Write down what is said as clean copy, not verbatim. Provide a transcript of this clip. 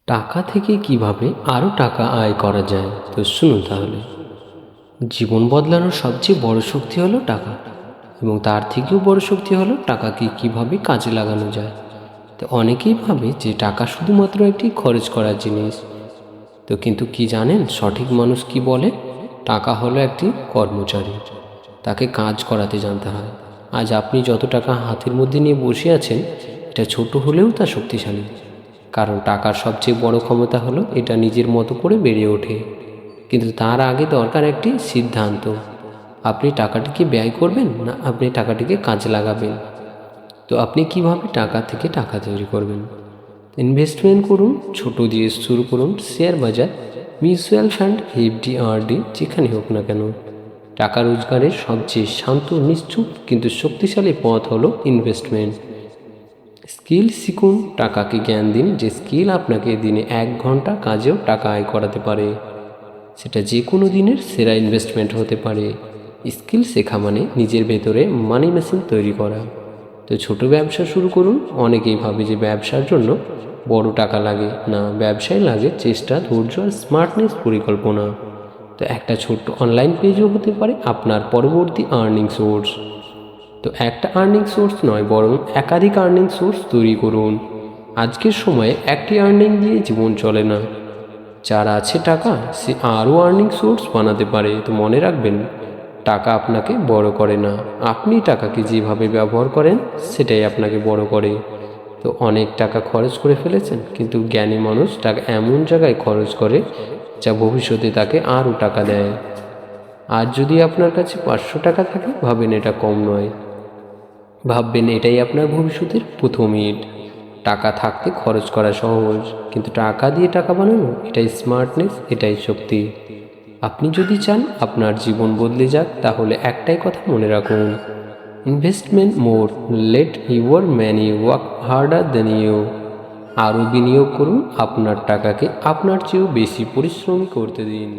টাকা থেকে কিভাবে আরও টাকা আয় করা যায়। তো শুনুন তাহলে, জীবন বদলানোর সবচেয়ে বড় শক্তি হলো টাকা, এবং তার থেকেও বড় শক্তি হলো টাকাকে কিভাবে কাজে লাগানো যায়। তো অনেকেই ভাবে যে টাকা শুধুমাত্র একটি খরচ করার জিনিস। তো কিন্তু কি জানেন সঠিক মানুষ কি বলে? টাকা হলো একটি কর্মচারী, তাকে কাজ করাতে জানতে হয়। আজ আপনি যত টাকা হাতের মধ্যে নিয়ে বসে আছেন, এটা ছোট হলেও তা শক্তিশালী। কারণ টাকার সবচেয়ে বড় ক্ষমতা হলো এটা নিজের মতো করে বেড়ে ওঠে। কিন্তু তার আগে দরকার একটি সিদ্ধান্ত। আপনি টাকাটিকে ব্যয় করবেন, না আপনি টাকাটিকে কাজে লাগাবেন। তো আপনি কিভাবে টাকা থেকে টাকা তৈরি করবেন? ইনভেস্টমেন্ট করুন, ছোট দিয়ে শুরু করুন। শেয়ার বাজার, মিউচুয়াল ফান্ড, এফডি, যেখানে হোক না কেন। টাকা রোজগারের সবচেয়ে শান্ত, নিশ্চুপ কিন্তু শক্তিশালী পথ হলো ইনভেস্টমেন্ট। স্কিল শিখুন, টাকাকে জ্ঞান দিন। যে স্কিল আপনাকে দিনে 1 ঘন্টা কাজেও টাকা আয় করাতে পারে, সেটা যে কোনো দিনের সেরা ইনভেস্টমেন্ট হতে পারে। স্কিল শেখা মানে নিজের ভেতরে মানি মেশিন তৈরি করা। তো ছোট ব্যবসা শুরু করুন। অনেকেই ভাবে যে ব্যবসার জন্য বড় টাকা লাগে। না, ব্যবসায় লাগে চেষ্টা, ধৈর্য আর স্মার্টনেস পরিকল্পনা। তো একটা ছোট্ট অনলাইন পেজও হতে পারে আপনার পরবর্তী আর্নিং সোর্স। তো একটা আর্নিং সোর্স নয়, বরং একাধিক আর্নিং সোর্স তৈরি করুন। আজকের সময়ে একটি আর্নিং দিয়ে জীবন চলে না। যার আছে টাকা, সে আরও আর্নিং সোর্স বানাতে পারে। তো মনে রাখবেন, টাকা আপনাকে বড় করে না, আপনি টাকাকে যেভাবে ব্যবহার করেন সেটাই আপনাকে বড় করে। তো অনেক টাকা খরচ করে ফেলেছেন, কিন্তু জ্ঞানী মানুষ টাকা এমন জায়গায় খরচ করে যা ভবিষ্যতে তাকে আরও টাকা দেয়। আজ যদি আপনার কাছে 500 টাকা থাকে, ভাবেন এটা কম নয়, ভাববেন এটাই আপনার ভবিষ্যতের প্রথম ইট। টাকা থাকতে খরচ করা সহজ, কিন্তু টাকা দিয়ে টাকা বানানো, এটাই স্মার্টনেস, এটাই শক্তি। আপনি যদি চান আপনার জীবন বদলে যাক, তাহলে একটাই কথা মনে রাখুন: investment more, let your money work harder than you. আরও বিনিয়োগ করুন, আপনার টাকাকে আপনার চেয়েও বেশি পরিশ্রমী করতে দিন।